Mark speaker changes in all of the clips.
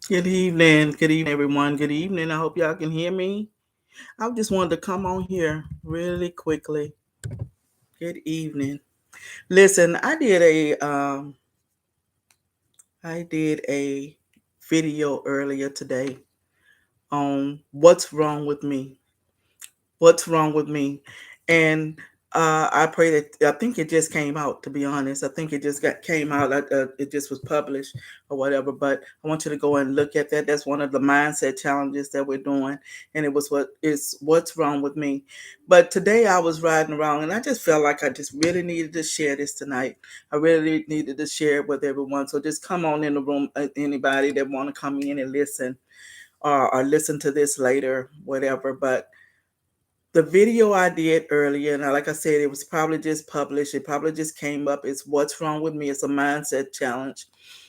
Speaker 1: Good evening, everyone. Good evening. I hope y'all can hear me. I just wanted to come on here really quickly. Good evening. Listen, I did a video earlier today on what's wrong with me. What's wrong with me? And I pray that I think it just came out. To be honest, I think it just got came out. It just was published or whatever. But I want you to go and look at that. That's one of the mindset challenges that we're doing, and it was what's wrong with me. But today I was riding around, and I just felt like I just really needed to share this tonight. I really needed to share it with everyone. So just come on in the room, anybody that want to come in and listen, or listen to this later, whatever. But the video I did earlier, and like I said, it was probably just published. It probably just came up. It's what's wrong with me. It's a mindset challenge,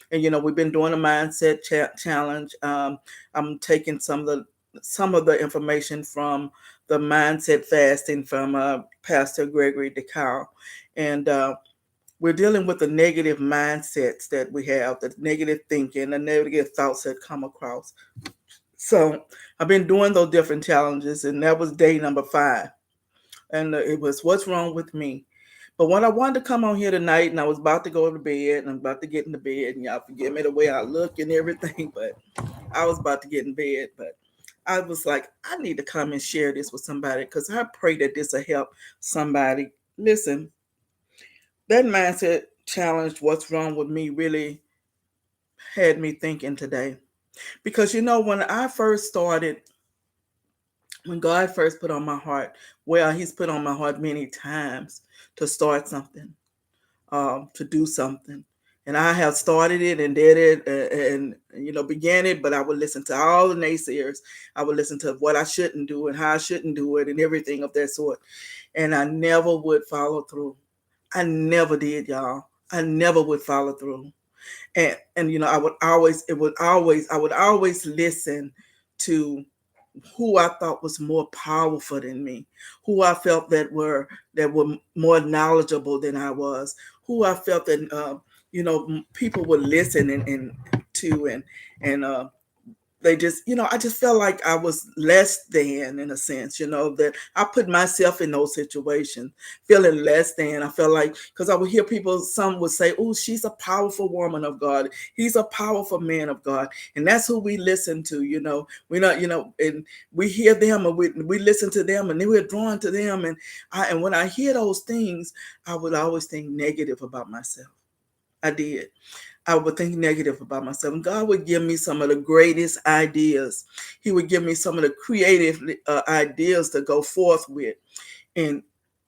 Speaker 1: and we've been doing a mindset challenge. I'm taking some of the information from the mindset fasting from Pastor Gregory DeCarl, and we're dealing with the negative mindsets that we have, the negative thinking, the negative thoughts that come across. So I've been doing those different challenges, and that was day number 5, and it was what's wrong with me. But when I wanted to come on here tonight, and I was about to go to bed, and I'm about to get in the bed, and y'all forgive me the way I look and everything, but I was about to get in bed, but I was like, I need to come and share this with somebody because I pray that this will help somebody. Listen, that mindset challenge, what's wrong with me, really had me thinking today. Because when I first started, when God first put on my heart, well, He's put on my heart many times to start something, to do something. And I have started it and did it and began it, but I would listen to all the naysayers. I would listen to what I shouldn't do and how I shouldn't do it and everything of that sort. And I never would follow through. I never did, y'all. I never would follow through. And I would always listen to who I thought was more powerful than me, who I felt that were more knowledgeable than I was, who I felt that people would listen and to and they just I just felt like I was less than, in a sense, that I put myself in those situations feeling less than. I felt like, because I would hear people, some would say, oh, she's a powerful woman of God, he's a powerful man of God, and that's who we listen to. We're not, and we hear them, and we listen to them, and then we're drawn to them. And when I hear those things, I would always think negative about myself. I did. I would think negative about myself. And God would give me some of the greatest ideas. He would give me some of the creative ideas to go forth with. And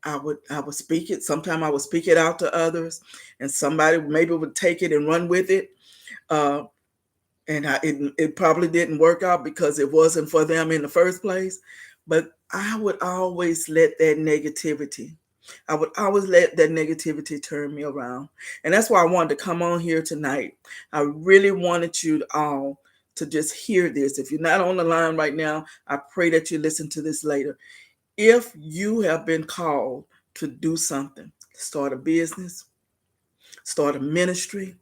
Speaker 1: I would speak it. Sometimes I would speak it out to others, and somebody maybe would take it and run with it. Uh, and it probably didn't work out because it wasn't for them in the first place. But I would always let that negativity I would always let that negativity turn me around. And that's why I wanted to come on here tonight. I really wanted you all to just hear this. If you're not on the line right now, I pray that you listen to this later. If you have been called to do something, start a business, start a ministry,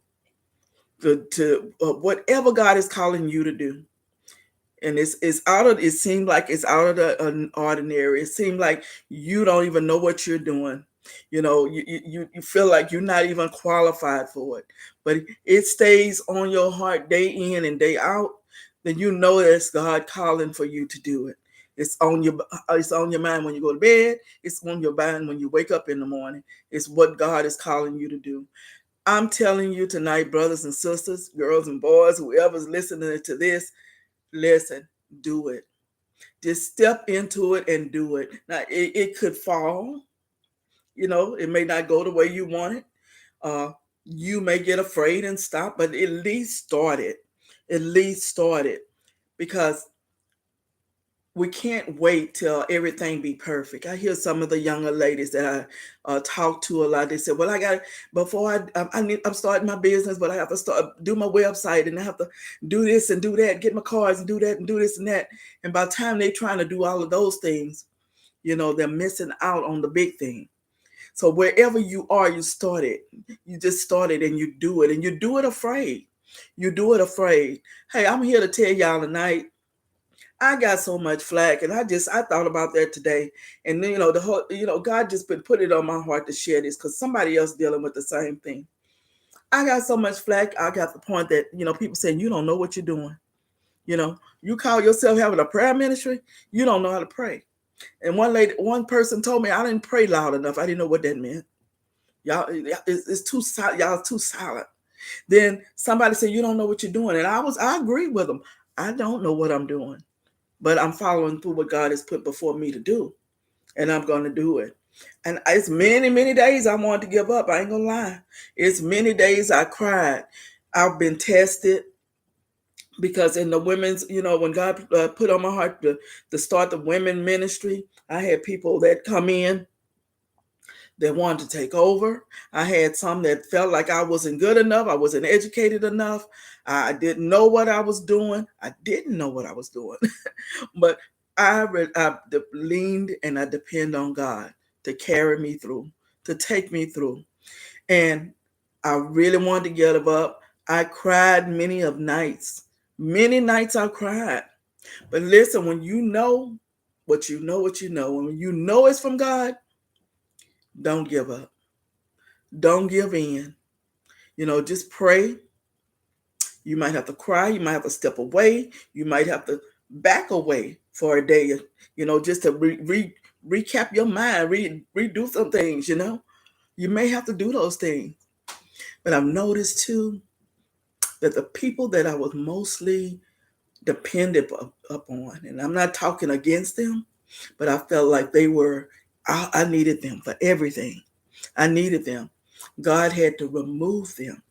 Speaker 1: to whatever God is calling you to do, and it seems like it's out of the ordinary. It seems like you don't even know what you're doing. You feel like you're not even qualified for it, but it stays on your heart day in and day out. Then you know that's God calling for you to do it. It's on your mind when you go to bed. It's on your mind when you wake up in the morning. It's what God is calling you to do. I'm telling you tonight, brothers and sisters, girls and boys, whoever's listening to this, listen, do it. Just step into it and do it. Now, it could fall. It may not go the way you want it. Uh, you may get afraid and stop, but at least start it. At least start it. Because we can't wait till everything be perfect. I hear some of the younger ladies that I talk to a lot. They say, "Well, I got before I'm starting my business, but I have to start do my website, and I have to do this and do that, get my cards and do that and do this and that." And by the time they're trying to do all of those things, they're missing out on the big thing. So wherever you are, you start it. You just start it and you do it, and you do it afraid. You do it afraid. Hey, I'm here to tell y'all tonight, I got so much flack, and I thought about that today, and then the whole God just put it on my heart to share this because somebody else dealing with the same thing. I got so much flack. I got the point that people saying you don't know what you're doing. You call yourself having a prayer ministry, you don't know how to pray. And one person told me I didn't pray loud enough. I didn't know what that meant. Y'all, it's too silent. Y'all too silent. Then somebody said you don't know what you're doing, and I agree with them. I don't know what I'm doing, but I'm following through what God has put before me to do, and I'm going to do it. And it's many days I wanted to give up. I ain't gonna lie. It's many days I cried. I've been tested because in the women's, when God put on my heart to start the women ministry, I had people that come in that wanted to take over. I had some that felt like I wasn't good enough. I wasn't educated enough. I didn't know what I was doing. I didn't know what I was doing. But I leaned and I depend on God to carry me through, to take me through. And I really wanted to get up. I cried many of nights. Many nights I cried. But listen, when you know what you know, when you know it's from God, don't give up. Don't give in. Just pray. You might have to cry. You might have to step away. You might have to back away for a day, just to recap your mind, redo some things, You may have to do those things. But I've noticed too that the people that I was mostly dependent upon, and I'm not talking against them, but I felt like I needed them for everything. I needed them. God had to remove them,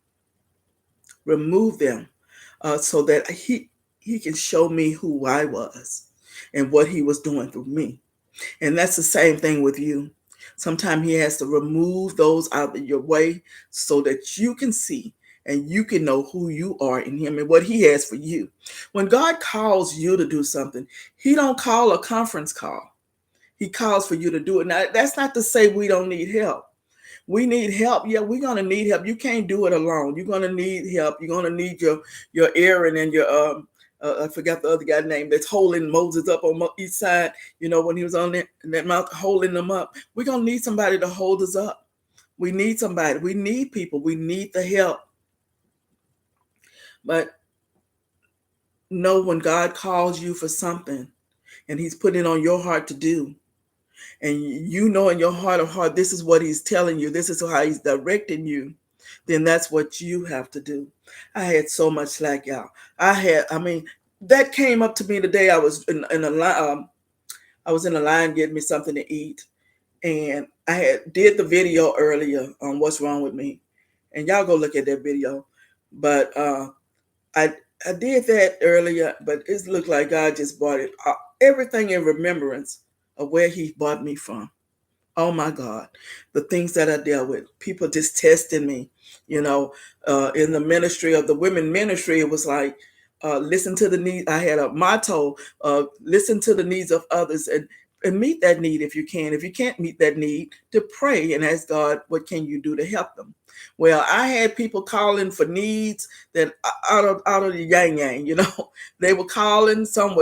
Speaker 1: so that he can show me who I was and what he was doing through me. And that's the same thing with you. Sometimes he has to remove those out of your way so that you can see and you can know who you are in him and what he has for you. When God calls you to do something, he don't call a conference call. He calls for you to do it. Now, that's not to say we don't need help. We need help. Yeah, we're gonna need help. You can't do it alone. You're gonna need help. You're gonna need your Aaron and your I forgot the other guy's name that's holding Moses up on each side. When he was on that mount holding them up. We're gonna need somebody to hold us up. We need somebody. We need people. We need the help. But know when God calls you for something and he's putting it on your heart to do, and you know in your heart of heart, this is what he's telling you, this is how he's directing you, then that's what you have to do. I had so much slack, y'all. That came up to me the day I was in a line. I was in a line getting me something to eat, and I did the video earlier on what's wrong with me, and y'all go look at that video. But I I did that earlier, but it looked like God just brought it everything in remembrance of where He brought me from. Oh my God, the things that I dealt with, people just testing me, in the ministry of the women ministry, it was like, listen to the need. I had a motto, listen to the needs of others and meet that need if you can. If you can't meet that need, to pray and ask God, what can you do to help them? Well, I had people calling for needs that out of the yang, they were calling. Some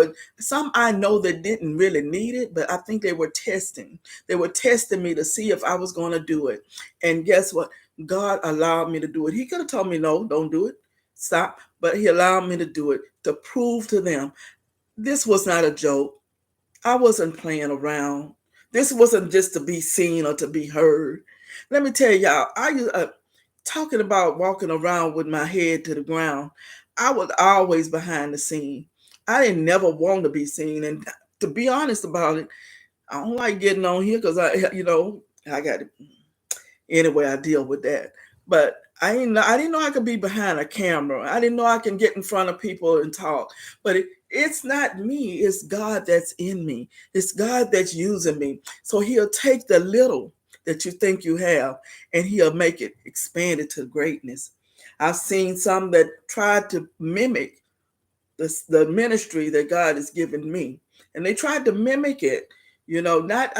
Speaker 1: I know that didn't really need it, but I think they were testing. They were testing me to see if I was going to do it. And guess what? God allowed me to do it. He could have told me, no, don't do it. Stop. But he allowed me to do it to prove to them this was not a joke. I wasn't playing around. This wasn't just to be seen or to be heard. Let me tell y'all, talking about walking around with my head to the ground, I was always behind the scene. I didn't never want to be seen. And to be honest about it, I don't like getting on here because I got it. Anyway, I deal with that. But I didn't know I could be behind a camera. I didn't know I can get in front of people and talk. But it's not me. It's God that's in me. It's God that's using me. So he'll take the little that you think you have and he'll make it expand it to greatness. I've seen some that tried to mimic the ministry that God has given me. And they tried to mimic it, not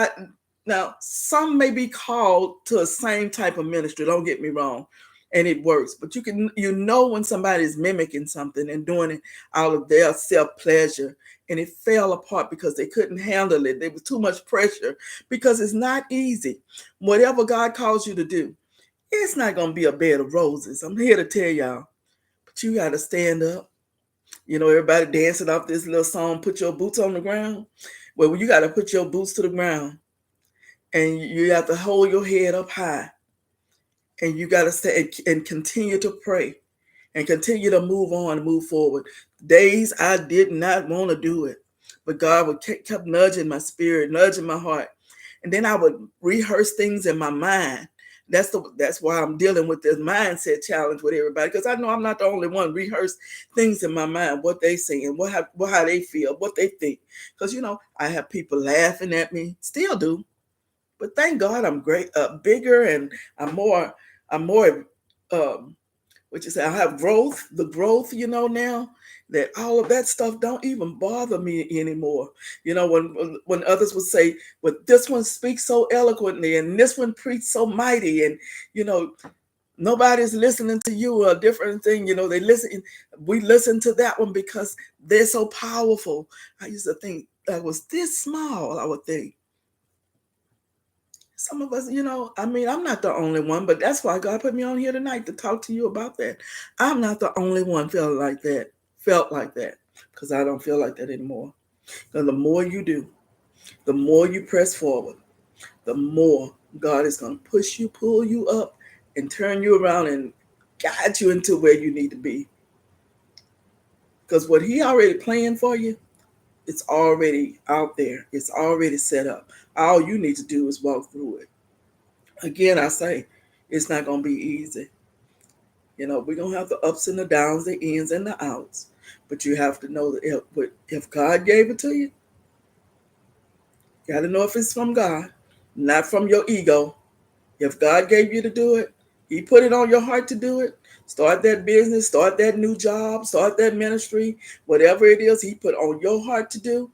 Speaker 1: now some may be called to a same type of ministry, don't get me wrong. and it works. But you know when somebody's mimicking something and doing it out of their self-pleasure, and it fell apart because they couldn't handle it. There was too much pressure, because it's not easy. Whatever God calls you to do, it's not going to be a bed of roses. I'm here to tell y'all. But you got to stand up. You know, everybody dancing off this little song, Put Your Boots on the Ground. Well, you got to put your boots to the ground, and you have to hold your head up high, and you got to stay and continue to pray and continue to move on and move forward. Days I did not want to do it, but God would kept nudging my spirit, nudging my heart, and then I would rehearse things in my mind. That's why I'm dealing with this mindset challenge with everybody, because I know I'm not the only one. Rehearse things in my mind, what they saying, how they feel, what they think, because I have people laughing at me, still do, but thank God I'm great, bigger, and I'm more um, what you say, I have the growth, now that all of that stuff don't even bother me anymore. When others would say, "But this one speaks so eloquently, and this one preached so mighty," and you know, nobody's listening to you, or a different thing. We listen to that one because they're so powerful. I used to think that was this small. I would think some of us, I mean, I'm not the only one, but that's why God put me on here tonight to talk to you about that. I'm not the only one felt like that, because I don't feel like that anymore. And the more you do, the more you press forward, the more God is going to push you, pull you up, and turn you around and guide you into where you need to be. Because what He already planned for you, it's already out there. It's already set up. All you need to do is walk through it. Again, I say, it's not going to be easy. We're going to have the ups and the downs, the ins and the outs. But you have to know that if God gave it to you, you got to know if it's from God, not from your ego. If God gave you to do it, He put it on your heart to do it. Start that business, start that new job, start that ministry, whatever it is He put on your heart to do,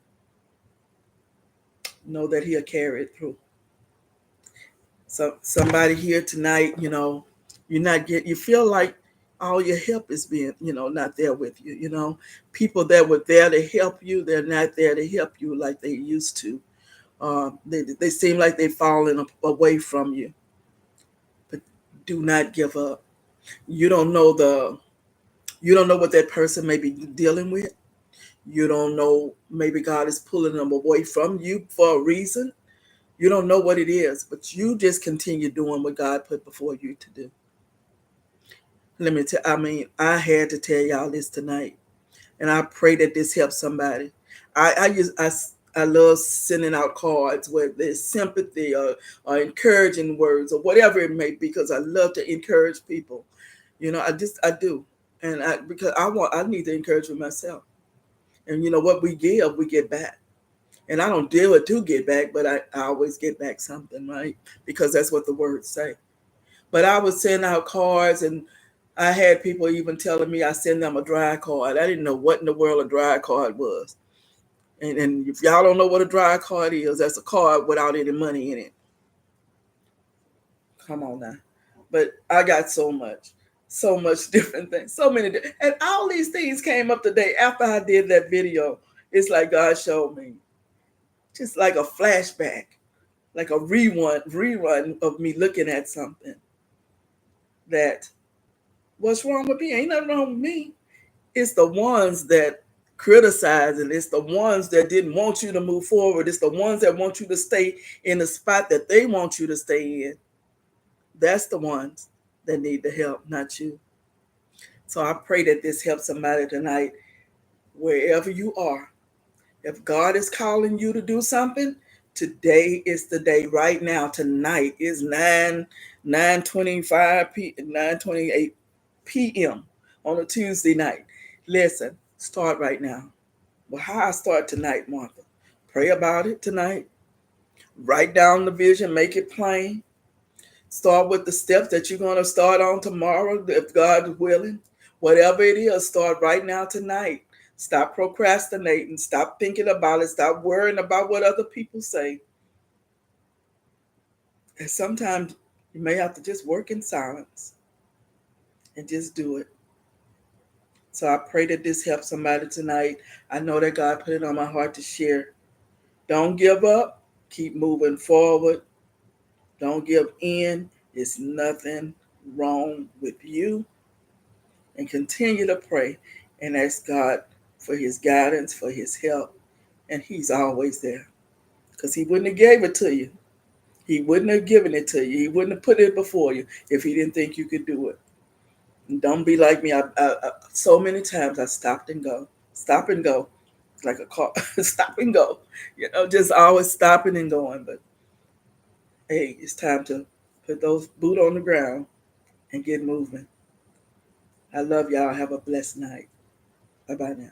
Speaker 1: know that He'll carry it through. So somebody here tonight, you feel like all your help is being, not there with you. People that were there to help you, they're not there to help you like they used to. They seem like they've fallen away from you. But do not give up. You don't know what that person may be dealing with. You don't know, maybe God is pulling them away from you for a reason. You don't know what it is, but you just continue doing what God put before you to do. I had to tell y'all this tonight, and I pray that this helps somebody. I love sending out cards where there's sympathy, or encouraging words, or whatever it may be, because I love to encourage people. I do, and because I need the encouragement myself. And what we give, we get back. And I don't deal it to get back, but I always get back something, right? Because that's what the words say. But I would send out cards, and I had people even telling me I send them a dry card. I didn't know what in the world a dry card was. And if y'all don't know what a dry card is, that's a card without any money in it. Come on now. But I got so much different things, so many, and all these things came up today after I did that video. It's like God showed me, just like a flashback, like a rerun of me looking at something that, what's wrong with me? Ain't nothing wrong with me. It's the ones that criticize, and it's the ones that didn't want you to move forward. It's the ones that want you to stay in the spot that they want you to stay in. That's the ones that need the help, not you. So I pray that this helps somebody tonight, wherever you are. If God is calling you to do something, today is the day. Right now, tonight is 9:28 p.m. on a Tuesday night. Listen, start right now. Well, how I start tonight, Martha? Pray about it tonight. Write down the vision, make it plain. Start with the steps that you're going to start on tomorrow, if God is willing. Whatever it is, start right now tonight. Stop procrastinating. Stop thinking about it. Stop worrying about what other people say. And sometimes you may have to just work in silence. and just do it. So I pray that this helps somebody tonight. I know that God put it on my heart to share. Don't give up. Keep moving forward. Don't give in. There's nothing wrong with you. And continue to pray and ask God for his guidance, for his help. And he's always there. Because he wouldn't have gave it to you. He wouldn't have given it to you. He wouldn't have put it before you if he didn't think you could do it. And don't be like me. So many times I stopped and go. Stop and go. Like a car. Stop and go. Just always stopping and going. But hey, it's time to put those boot on the ground and get moving. I love y'all. Have a blessed night. Bye bye now.